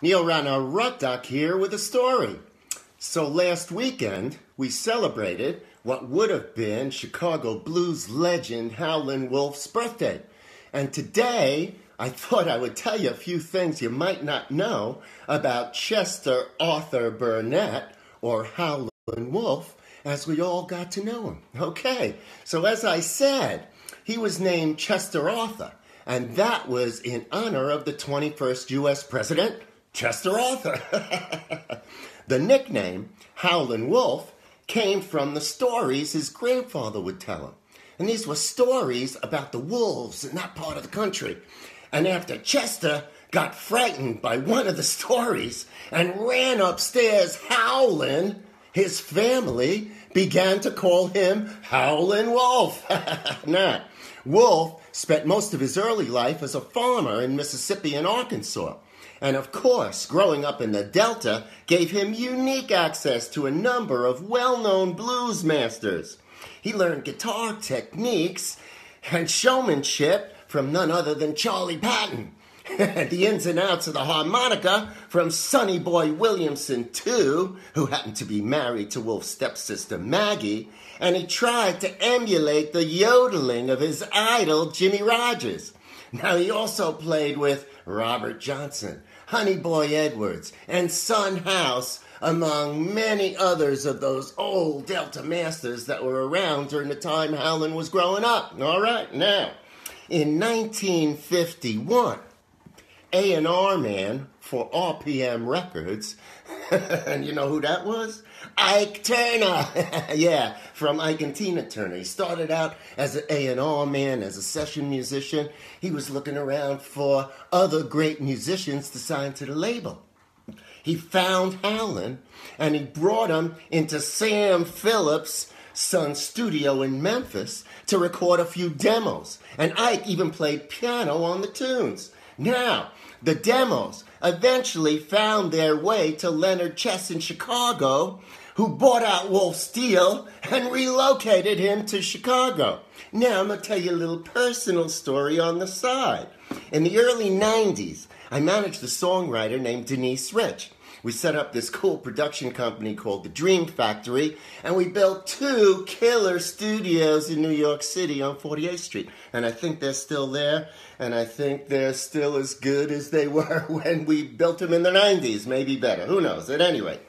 Neil Rana Ruddock here with a story. So last weekend, we celebrated what would have been Chicago blues legend Howling Wolf's birthday. And today, I thought I would tell you a few things you might not know about Chester Arthur Burnett, or Howling Wolf, as we all got to know him. Okay, so as I said, he was named Chester Arthur, and that was in honor of the 21st U.S. President, Chester Arthur. The nickname, Howling Wolf, came from the stories his grandfather would tell him. And these were stories about the wolves in that part of the country. And after Chester got frightened by one of the stories and ran upstairs howling, his family began to call him Howling Wolf. Now, Wolf spent most of his early life as a farmer in Mississippi and Arkansas. And of course, growing up in the Delta gave him unique access to a number of well-known blues masters. He learned guitar techniques and showmanship from none other than Charlie Patton. The ins and outs of the harmonica from Sonny Boy Williamson, too, who happened to be married to Wolf's stepsister Maggie, and he tried to emulate the yodeling of his idol Jimmy Rogers. Now, he also played with Robert Johnson, Honey Boy Edwards, and Son House, among many others of those old Delta masters that were around during the time Howlin was growing up. All right, now, in 1951, A&R man for RPM Records, and you know who that was? Ike Turner. Yeah, from Ike and Tina Turner. He started out as an A&R man, as a session musician. He was looking around for other great musicians to sign to the label. He found Howlin, and he brought him into Sam Phillips' son's studio in Memphis to record a few demos. And Ike even played piano on the tunes. Now, the demos eventually found their way to Leonard Chess in Chicago, who bought out Wolf's deal and relocated him to Chicago. Now, I'm going to tell you a little personal story on the side. In the early 90s, I managed a songwriter named Denise Rich. We set up this cool production company called The Dream Factory, and we built 2 killer studios in New York City on 48th Street. And I think they're still there, and I think they're still as good as they were when we built them in the 90s, maybe better. Who knows? At any rate,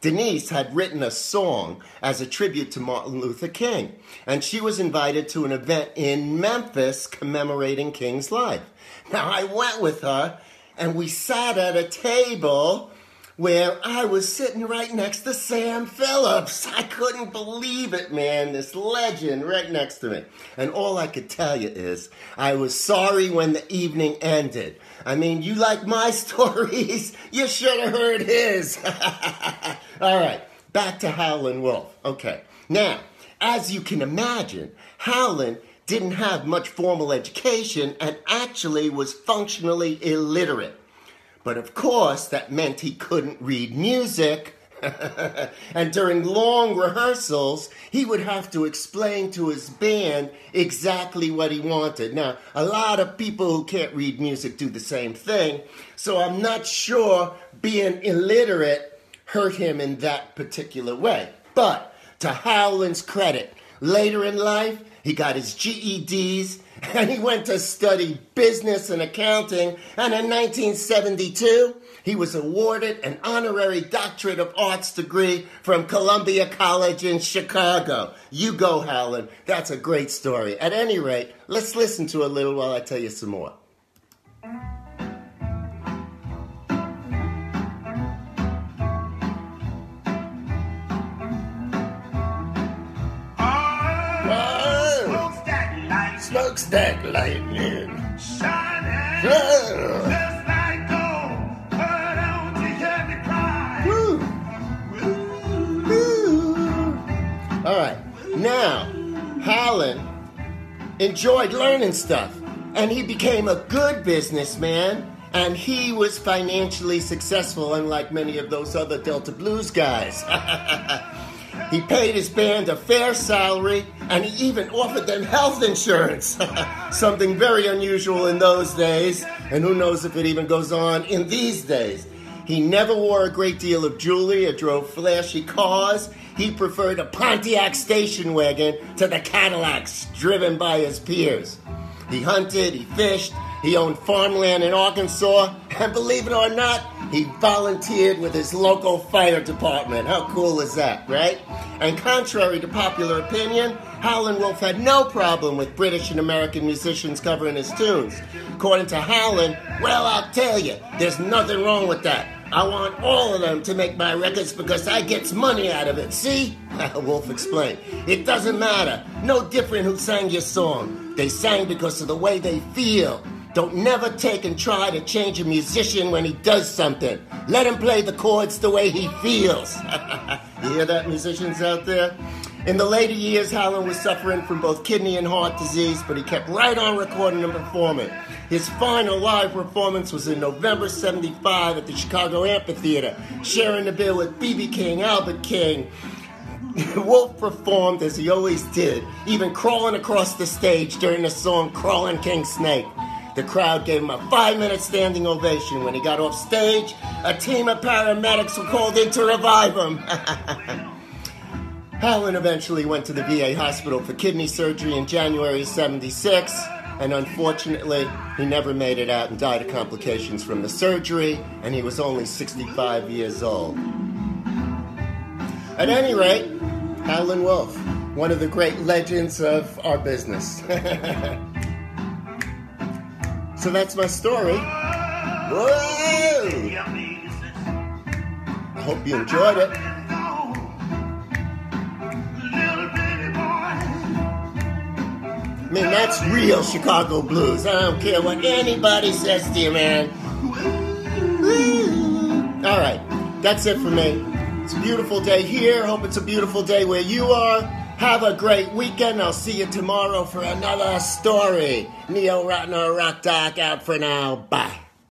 Denise had written a song as a tribute to Martin Luther King, and she was invited to an event in Memphis commemorating King's life. Now, I went with her, and we sat at a table where I was sitting right next to Sam Phillips. I couldn't believe it, man, this legend right next to me. And all I could tell you is, I was sorry when the evening ended. I mean, you like my stories? You should have heard his. All right, back to Howlin' Wolf. Okay, now, as you can imagine, Howlin didn't have much formal education and actually was functionally illiterate. But of course, that meant he couldn't read music. And during long rehearsals, he would have to explain to his band exactly what he wanted. Now, a lot of people who can't read music do the same thing, so I'm not sure being illiterate hurt him in that particular way. But to Howlin's credit, later in life, he got his GEDs, and he went to study business and accounting, and in 1972, he was awarded an honorary Doctorate of Arts degree from Columbia College in Chicago. You go, Howlin. That's a great story. At any rate, let's listen to a little while I tell you some more. Smokestack lightning shining just like gold. But don't you hear me cry? Woo. Woo. All right, now Howlin enjoyed learning stuff, and he became a good businessman, and he was financially successful, unlike many of those other Delta Blues guys. He paid his band a fair salary, and he even offered them health insurance. Something very unusual in those days, and who knows if it even goes on in these days. He never wore a great deal of jewelry or drove flashy cars. He preferred a Pontiac station wagon to the Cadillacs driven by his peers. He hunted, he fished, he owned farmland in Arkansas, and believe it or not, he volunteered with his local fire department. How cool is that, right? And contrary to popular opinion, Howling Wolf had no problem with British and American musicians covering his tunes. According to Howlin, well, I'll tell you, there's nothing wrong with that. I want all of them to make my records because I gets money out of it, see? Wolf explained. It doesn't matter. No different who sang your song. They sang because of the way they feel. Don't never take and try to change a musician when he does something. Let him play the chords the way he feels. You hear that, musicians out there? In the later years, Howlin was suffering from both kidney and heart disease, but he kept right on recording and performing. His final live performance was in November '75 at the Chicago Amphitheater, sharing the bill with B.B. King, Albert King. Wolf performed as he always did, even crawling across the stage during the song Crawling King Snake. The crowd gave him a 5-minute standing ovation. When he got off stage, a team of paramedics were called in to revive him. Howlin eventually went to the VA hospital for kidney surgery in January '76, and unfortunately, he never made it out and died of complications from the surgery, and he was only 65 years old. At any rate, Howling Wolf, one of the great legends of our business. So that's my story. Whoa! I hope you enjoyed it. I mean, that's real Chicago blues. I don't care what anybody says to you, man. All right, that's it for me. It's a beautiful day here. Hope it's a beautiful day where you are. Have a great weekend. I'll see you tomorrow for another story. Neo Rottner Rock Doc out for now. Bye.